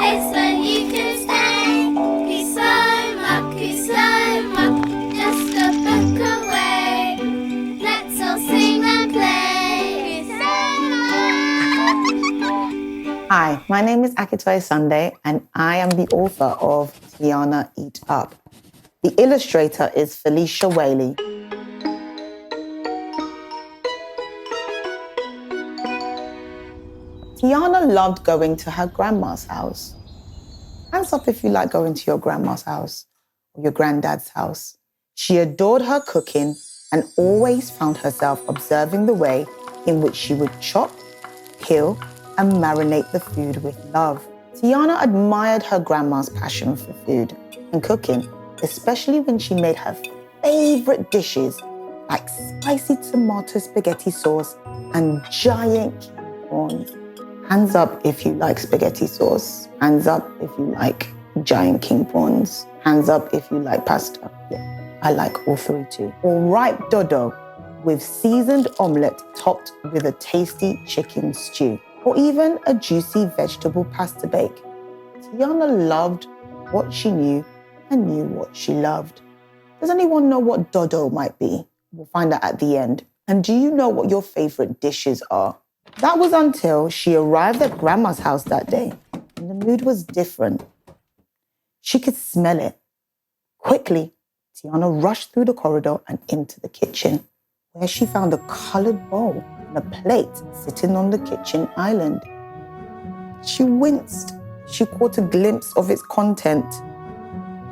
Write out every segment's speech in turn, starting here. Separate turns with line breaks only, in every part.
place where you can stay. Kusoma, Kusoma, just a book away. Let's all sing and play. Kusoma.
Hi, my name is Akitoye Sunday, and I am the author of Tiana Eat Up. The illustrator is Felicia Whaley. Tiana loved going to her grandma's house. Hands up if you like going to your grandma's house or your granddad's house. She adored her cooking and always found herself observing the way in which she would chop, peel, and marinate the food with love. Tiana admired her grandma's passion for food and cooking, especially when she made her favorite dishes like spicy tomato spaghetti sauce and giant king prawns. Hands up if you like spaghetti sauce. Hands up if you like giant king prawns. Hands up if you like pasta. Yeah, I like all three too. Or ripe dodo with seasoned omelette topped with a tasty chicken stew. Or even a juicy vegetable pasta bake. Tiana loved what she knew and knew what she loved. Does anyone know what dodo might be? We'll find out at the end. And do you know what your favorite dishes are? That was until she arrived at Grandma's house that day, and the mood was different. She could smell it. Quickly, Tiana rushed through the corridor and into the kitchen, where she found a colored bowl and a plate sitting on the kitchen island. She winced. She caught a glimpse of its content.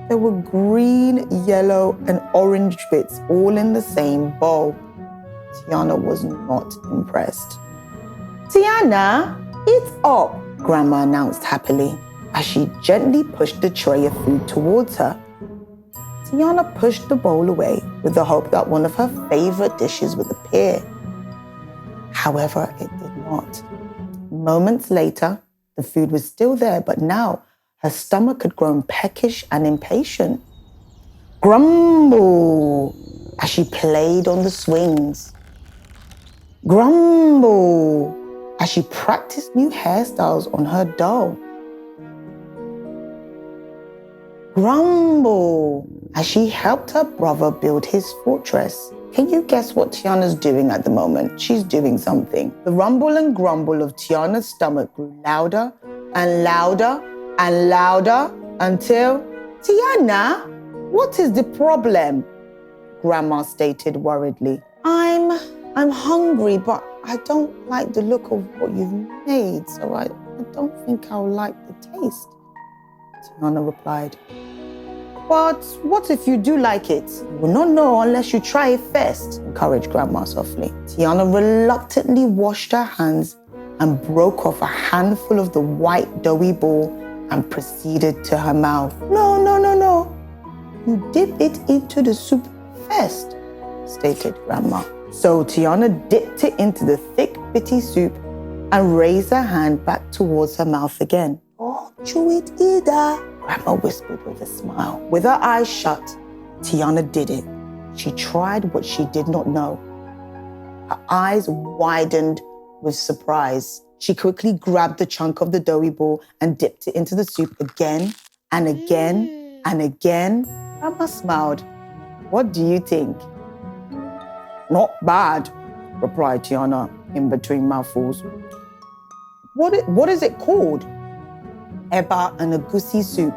There were green, yellow, and orange bits all in the same bowl. Tiana was not impressed. Tiana, eat up, Grandma announced happily as she gently pushed the tray of food towards her. Tiana pushed the bowl away with the hope that one of her favorite dishes would appear. However, it did not. Moments later, the food was still there, but now her stomach had grown peckish and impatient. Grumble, as she played on the swings. Grumble, as she practiced new hairstyles on her doll. Grumble, as she helped her brother build his fortress. Can you guess what Tiana's doing at the moment? She's doing something. The rumble and grumble of Tiana's stomach grew louder and louder and louder until... Tiana, what is the problem? Grandma stated worriedly. I'm hungry, but I don't like the look of what you've made, so I don't think I'll like the taste, Tiana replied. But what if you do like it? You will not know unless you try it first, encouraged Grandma softly. Tiana reluctantly washed her hands and broke off a handful of the white doughy ball and proceeded to her mouth. No. You dip it into the soup first, stated Grandma. So Tiana dipped it into the thick, bitty soup and raised her hand back towards her mouth again. Oh, chew it either, Grandma whispered with a smile. With her eyes shut, Tiana did it. She tried what she did not know. Her eyes widened with surprise. She quickly grabbed the chunk of the doughy ball and dipped it into the soup again and again and again. Grandma smiled. What do you think? Not bad, replied Tiana in between mouthfuls. What is it called? Eba and egusi soup,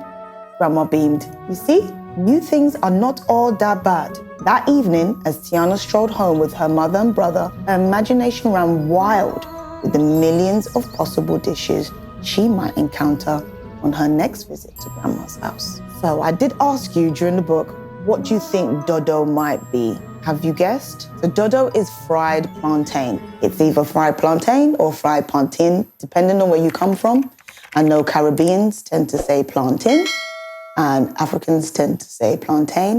Grandma beamed. You see, new things are not all that bad. That evening, as Tiana strolled home with her mother and brother, her imagination ran wild with the millions of possible dishes she might encounter on her next visit to Grandma's house. So I did ask you during the book, what do you think dodo might be? Have you guessed? So dodo is fried plantain. It's either fried plantain or fried plantain, depending on where you come from. I know Caribbeans tend to say plantain and Africans tend to say plantain.